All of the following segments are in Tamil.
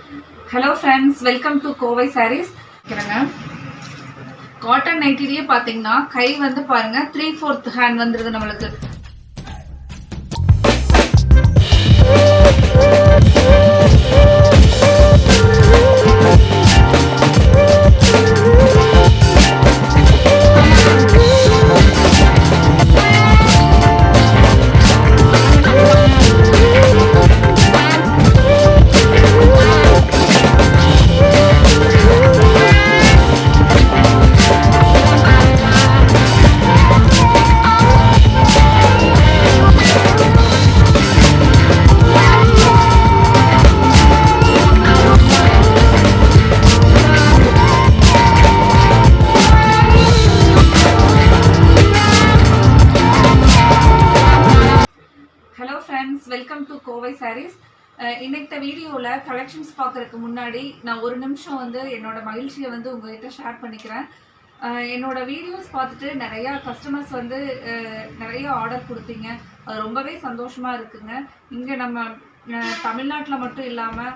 Hello friends, welcome to Kovai Sarees. Cotton நைட்டிலேயே பாத்தீங்கன்னா கை வந்து பாருங்க 3/4 ஹேண்ட் வந்துருது நம்மளுக்கு. Hello friends, welcome to Kovai Sarees. இன்னைக்கு வீடியோல கலெக்ஷன்ஸ் பார்க்கறதுக்கு முன்னாடி நான் ஒரு நிமிஷம் வந்து என்னோட மகிழ்ச்சியை வந்து உங்ககிட்ட ஷேர் பண்ணிக்கிறேன். என்னோட வீடியோஸ் பார்த்துட்டு நிறைய கஸ்டமர்ஸ் வந்து நிறைய ஆர்டர் கொடுத்தீங்க. அது ரொம்பவே சந்தோஷமா இருக்குங்க. இங்க நம்ம தமிழ்நாட்டில் மட்டும் இல்லாமல்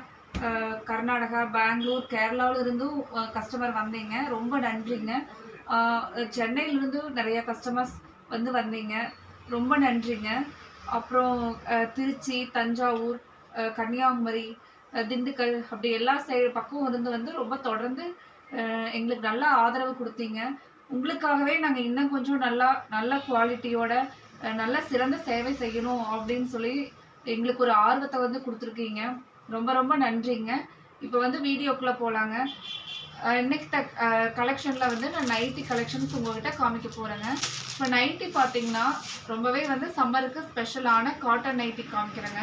கர்நாடகா, பெங்களூர், கேரளாவில இருந்தும் கஸ்டமர் வந்தீங்க. ரொம்ப நன்றிங்க. சென்னையிலிருந்து நிறைய கஸ்டமர்ஸ் வந்து வந்தீங்க. ரொம்ப நன்றிங்க. அப்புறம் திருச்சி, தஞ்சாவூர், கன்னியாகுமரி, திண்டுக்கல் அப்படி எல்லா பக்கம் இருந்து வந்து ரொம்ப தொடர்ந்து எங்களுக்கு நல்ல ஆதரவு கொடுத்தீங்க. உங்களுக்காகவே நாங்கள் இன்னும் கொஞ்சம் நல்ல குவாலிட்டியோட நல்ல சிறந்த சேவை செய்யணும் அப்படின்னு சொல்லி எங்களுக்கு ஒரு ஆர்வத்தை வந்து கொடுத்துருக்கீங்க. ரொம்ப ரொம்ப நன்றிங்க. இப்போ வந்து வீடியோக்குள்ளே போகலாங்க. இன்னைக்கு கலெக்ஷனில் வந்து நான் நைட்டி கலெக்ஷன்ஸ் உங்கள்கிட்ட காமிக்க போகிறேங்க. இப்போ நைட்டி பார்த்தீங்கன்னா ரொம்பவே வந்து சம்மருக்கு ஸ்பெஷலான காட்டன் நைட்டி காமிக்கிறேங்க.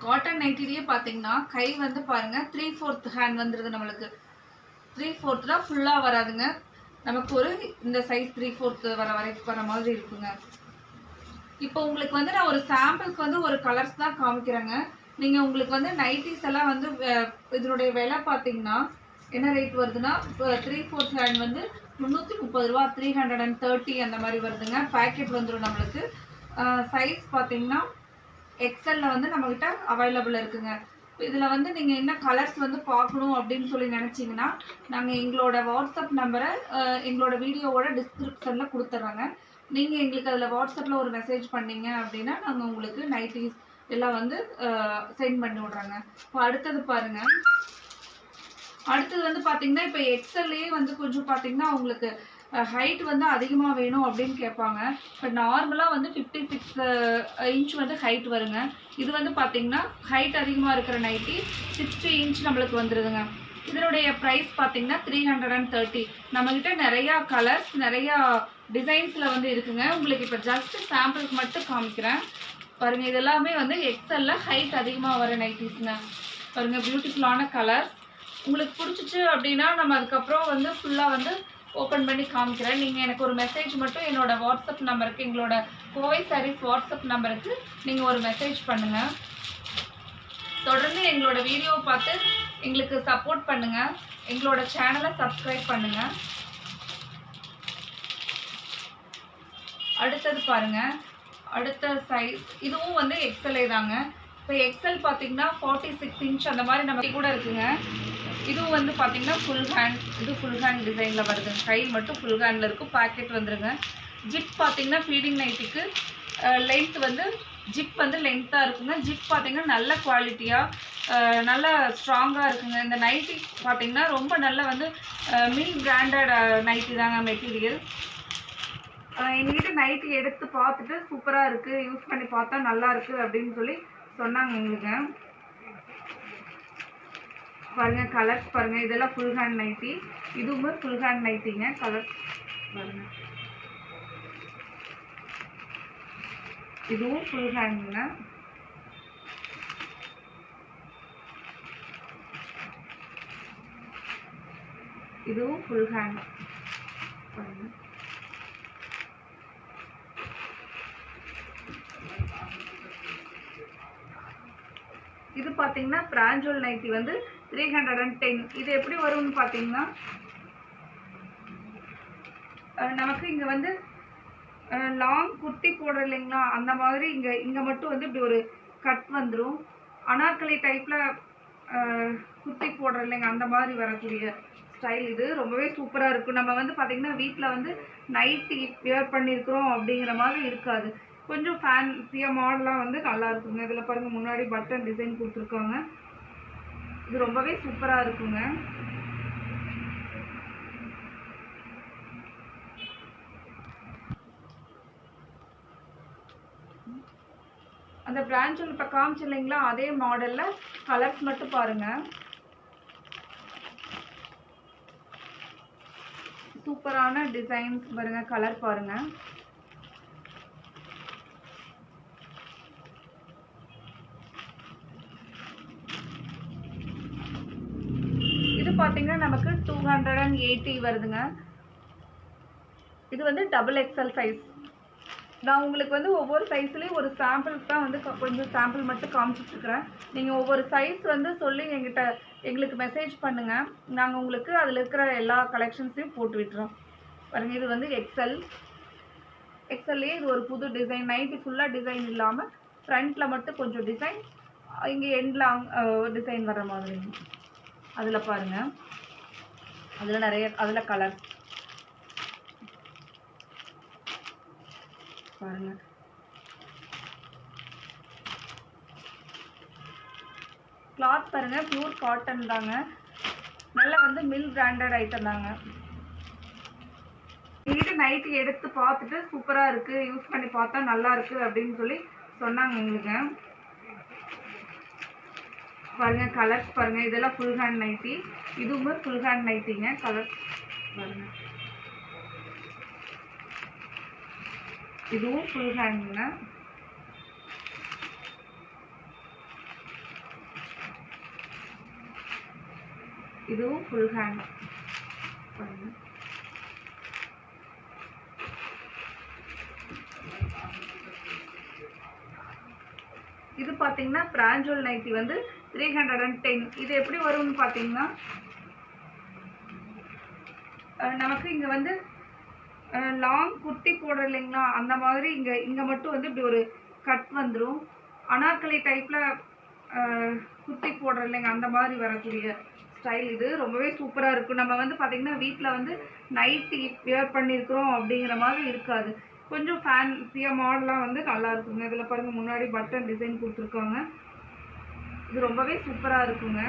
காட்டன் நைட்டிலேயே பார்த்தீங்கன்னா கை வந்து பாருங்கள் 3/4 ஹேண்ட் வந்துடுது நம்மளுக்கு. 3/4 தான் ஃபுல்லாக வராதுங்க. நமக்கு ஒரு இந்த சைஸ் 3/4 வர மாதிரி இருக்குங்க. இப்போ உங்களுக்கு வந்து நான் ஒரு சாம்பிளுக்கு வந்து ஒரு கலர்ஸ் தான் காமிக்கிறேங்க. நீங்கள் உங்களுக்கு வந்து நைட்டிஸ் எல்லாம் வந்து இதனுடைய விலை பார்த்தீங்கன்னா என்ன ரேட் வருதுன்னா 3/4 ஹேண்ட் வந்து 330 ரூபா, 330 அந்த மாதிரி வருதுங்க. பேக்கெட் வந்துடும் நம்மளுக்கு. சைஸ் பார்த்தீங்கன்னா எக்ஸல்ல வந்து நம்மகிட்ட அவைலபிள் இருக்குங்க. இதில் வந்து நீங்கள் என்ன கலர்ஸ் வந்து பார்க்கணும் அப்படின்னு சொல்லி நினச்சிங்கன்னா நாங்கள் எங்களோட வாட்ஸ்அப் நம்பரை எங்களோட வீடியோவோட டிஸ்கிரிப்ஷனில் கொடுத்துட்றோங்க. நீங்கள் எங்களுக்கு அதில் வாட்ஸ்அப்பில் ஒரு மெசேஜ் பண்ணீங்க அப்படின்னா நாங்கள் உங்களுக்கு நைட்டிஸ் எல்லாம் வந்து சென்ட் பண்ணி விட்றோங்க. இப்போ அடுத்தது பாருங்கள். அடுத்தது வந்து பார்த்தீங்கன்னா இப்போ எக்ஸல்லையே வந்து கொஞ்சம் பார்த்தீங்கன்னா உங்களுக்கு ஹைட் வந்து அதிகமாக வேணும் அப்படின்னு கேட்பாங்க. இப்போ நார்மலாக வந்து 56 இன்ச் வந்து ஹைட் வருங்க. இது வந்து பார்த்தீங்கன்னா ஹைட் அதிகமாக இருக்கிற நைட்டி 60 இன்ச் நம்மளுக்கு வந்துடுதுங்க. இதனுடைய ப்ரைஸ் பார்த்தீங்கன்னா 330. நம்மக்கிட்ட நிறையா கலர்ஸ் நிறையா டிசைன்ஸில் வந்து இருக்குங்க. உங்களுக்கு இப்போ ஜஸ்ட் சாம்பிளுக்கு மட்டும் காமிக்கிறேன் பாருங்கள். இது எல்லாமே வந்து எக்ஸலில் ஹைட் அதிகமாக வர நைட்டிஸுங்க. பாருங்கள், பியூட்டிஃபுல்லான கலர்ஸ். உங்களுக்கு பிடிச்சிச்சு அப்படின்னா நம்ம அதுக்கப்புறம் வந்து ஃபுல்லாக வந்து ஓப்பன் பண்ணி காமிக்கிறேன். நீங்கள் எனக்கு ஒரு மெசேஜ் மட்டும் என்னோட வாட்ஸ்அப் நம்பருக்கு, எங்களோட கோவை சாரீஸ் வாட்ஸ்அப் நம்பருக்கு நீங்கள் ஒரு மெசேஜ் பண்ணுங்கள். தொடர்ந்து எங்களோட வீடியோவை பார்த்து எங்களுக்கு சப்போர்ட் பண்ணுங்கள். எங்களோட சேனலை சப்ஸ்கிரைப் பண்ணுங்கள். அடுத்தது பாருங்கள். அடுத்த சைஸ் இதுவும் வந்து எக்ஸலே தாங்க. இப்போ எக்ஸல் பார்த்தீங்கன்னா 46 இன்ச் அந்த மாதிரி நம்ம கூட இருக்குங்க. இதுவும் வந்து பார்த்தீங்கன்னா ஃபுல் ஹேண்ட். இது ஃபுல் ஹேண்ட் டிசைனில் வருது. கை மட்டும் ஃபுல் ஹேண்டில் இருக்கும். பேக்கெட் வந்துருங்க. ஜிப் பார்த்தீங்கன்னா ஃபீடிங் நைட்டிக்கு லென்த் வந்து ஜிப் வந்து லென்த்தாக இருக்குங்க. ஜிப் பார்த்தீங்கன்னா நல்ல குவாலிட்டியாக நல்ல ஸ்ட்ராங்காக இருக்குங்க. இந்த நைட்டி பார்த்தீங்கன்னா ரொம்ப நல்ல வந்து மில் பிராண்டட் நைட்டி தாங்க மெட்டீரியல். எங்ககிட்ட நைட்டி எடுத்து பார்த்துட்டு சூப்பராக இருக்குது, யூஸ் பண்ணி பார்த்தா நல்லா இருக்குது அப்படின்னு சொல்லி சொன்னாங்க எங்களுக்கு. பாருங்கள் கலர்ஸ் பாருங்கள். இதெல்லாம் ஃபுல் ஹேண்ட் நைட்டி. இதுவுமே ஃபுல் ஹேண்ட் நைட்டிங்க. கலர்ஸ் பாருங்கள். இதுவும் ஃபுல் ஹேண்டுங்க. இதுவும் ஃபுல் ஹேண்ட் பாருங்கள். இது பார்த்தீங்கன்னா பிராஞ்சோல் நைட்டி வந்து 310. இது எப்படி வரும்னு பார்த்தீங்கன்னா நமக்கு இங்கே வந்து லாங் குர்த்தி போடுற இல்லைங்களா, அந்த மாதிரி இங்கே மட்டும் வந்து இப்படி ஒரு கட் வந்துடும். அனார்கலி டைப்பில் குர்த்தி போடுற இல்லைங்க அந்த மாதிரி வரக்கூடிய ஸ்டைல். இது ரொம்பவே சூப்பராக இருக்கும். நம்ம வந்து பார்த்திங்கன்னா வீட்டில் வந்து நைட்டி வியர் பண்ணியிருக்கிறோம் அப்படிங்கிற மாதிரி இருக்காது. கொஞ்சம் ஃபேன்சியாக மாடலாக வந்து நல்லா இருக்குங்க. இதில் பாருங்கள் முன்னாடி பட்டன் டிசைன் கொடுத்துருக்காங்க. இது ரொம்பவே சூப்பராக இருக்குங்க. அந்த பிரான்ச்சில் இப்போ காமிச்சு இல்லைங்களா, அதே மாடலில் கலர்ஸ் மட்டும் பாருங்கள். சூப்பரான டிசைன்ஸ் பாருங்கள், கலர் பாருங்கள். இது பார்த்தீங்கன்னா நமக்கு 280 வருதுங்க. இது வந்து XXL சைஸ். நான் உங்களுக்கு வந்து ஒவ்வொரு சைஸ்லேயும் ஒரு சாம்பிளுக்கு தான் வந்து கொஞ்சம் சாம்பிள் மட்டும் காமிச்சிட்ருக்குறேன். நீங்கள் ஒவ்வொரு சைஸ் வந்து சொல்லி எங்களுக்கு மெசேஜ் பண்ணுங்கள். நாங்கள் உங்களுக்கு அதில் இருக்கிற எல்லா கலெக்ஷன்ஸையும் போட்டு விட்டுறோம். பாருங்கள், இது வந்து எக்ஸல்லே இது ஒரு புது டிசைன். நைட்டி ஃபுல்லாக டிசைன் இல்லாமல் ஃப்ரண்ட்டில் மட்டும் கொஞ்சம் டிசைன், இங்கே எண்டில் டிசைன் வர்ற மாதிரி. அதில் பாருங்கள், அதில் நிறைய கலர் பாருங்கள். கிளாத் பாருங்கள், பியூர் காட்டன் தாங்க. நல்லா வந்து மில் பிராண்டட் ஐட்டம் தாங்க. எங்கிட்ட நைட்டு எடுத்து பார்த்துட்டு சூப்பராக இருக்குது, யூஸ் பண்ணி பார்த்தா நல்லா இருக்குது அப்படின்னு சொல்லி சொன்னாங்க எங்களுக்கு. பாருங்கள் கலர்ஸ் பாருங்கள். இதெல்லாம் ஃபுல் ஹேண்ட் நைட்டி. இதுவுமே ஃபுல் ஹேண்ட் நைட்டிங்க. கலர்ஸ் பாருங்கள். இதுவும் ஃபுல் ஹேண்டுங்க. இதுவும் ஃபுல் ஹேண்ட் பாருங்க. இது பார்த்தீங்கன்னா பிராஞ்சோல் நைட்டி வந்து 310. இது எப்படி வரும்னு பார்த்தீங்கன்னா, நமக்கு இங்கே வந்து லாங் குர்த்தி போடுற இல்லைங்களா, அந்த மாதிரி இங்கே மட்டும் வந்து இப்படி ஒரு கட் வந்துடும். அனார்கலி டைப்பில் குர்த்தி போடுற இல்லைங்க அந்த மாதிரி வரக்கூடிய ஸ்டைல். இது ரொம்பவே சூப்பராக இருக்கும். நம்ம வந்து பார்த்திங்கன்னா வீட்டில் வந்து நைட்டி வியர் பண்ணியிருக்கிறோம் அப்படிங்கிற மாதிரி இருக்காது. கொஞ்சம் ஃபேன்சியாக மாடலாக வந்து நல்லா இருக்குங்க. இதில் பாருங்கள் முன்னாடி பட்டன் டிசைன் கொடுத்துருக்காங்க. இது ரொம்பவே சூப்பராக இருக்குங்க.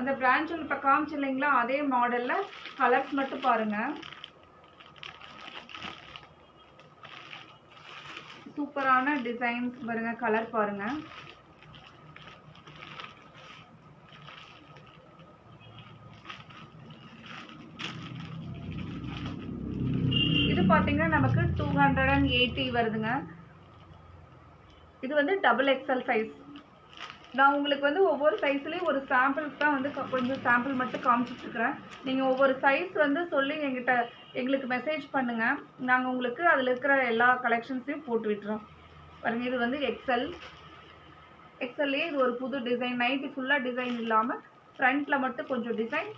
அந்த பிரான்ச்சில் இப்போ காமிச்சு இல்லைங்களா, அதே மாடலில் கலர்ஸ் மட்டும் பாருங்கள். சூப்பரான டிசைன்ஸ் பாருங்கள், கலர் பாருங்கள். இது பார்த்தீங்கன்னா நமக்கு 280 வருதுங்க. இது வந்து XXL சைஸ். நான் உங்களுக்கு வந்து ஒவ்வொரு சைஸ்லேயும் ஒரு சாம்பிளுக்கு தான் வந்து கொஞ்சம் சாம்பிள் மட்டும் காமிச்சிட்ருக்குறேன். நீங்கள் ஒவ்வொரு சைஸ் வந்து சொல்லி எங்களுக்கு மெசேஜ் பண்ணுங்கள். நாங்கள் உங்களுக்கு அதில் இருக்கிற எல்லா கலெக்ஷன்ஸையும் போட்டு விட்டுறோம். பாருங்கள், இது வந்து எக்ஸல்லே இது ஒரு புது டிசைன். நைட்டி ஃபுல்லாக டிசைன் இல்லாமல் ஃப்ரண்ட்டில் மட்டும் கொஞ்சம் டிசைன்,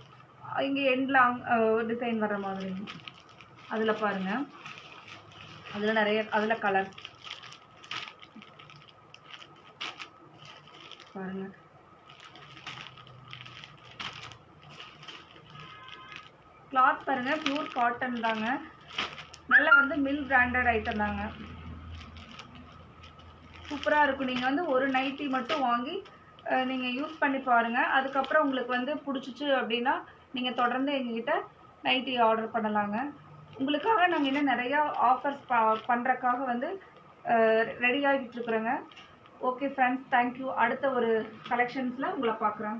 இங்கே எண்டில் டிசைன் வர்ற மாதிரி. அதில் பாருங்கள், அதில் கலர் பாருங்கள். கிளாத் பாருங்கள், பியூர் காட்டன் தாங்க. நல்லா வந்து மில் பிராண்டட் ஐட்டம் தாங்க. சூப்பராக இருக்கும். நீங்கள் வந்து ஒரு நைட்டி மட்டும் வாங்கி நீங்கள் யூஸ் பண்ணி பாருங்கள். அதுக்கப்புறம் உங்களுக்கு வந்து பிடிச்சிச்சு அப்படின்னா நீங்கள் தொடர்ந்து எங்ககிட்ட நைட்டி ஆர்டர் பண்ணலாங்க. உங்களுக்காக நாங்கள் இன்னும் நிறையா ஆஃபர்ஸ் பண்ணுறக்காக வந்து ரெடி ஆகிட்டு இருக்கிறோங்க. Okay friends, thank you. அடுத்த ஒரு கலெக்ஷன்ஸில் உங்களை பார்க்குறேன்.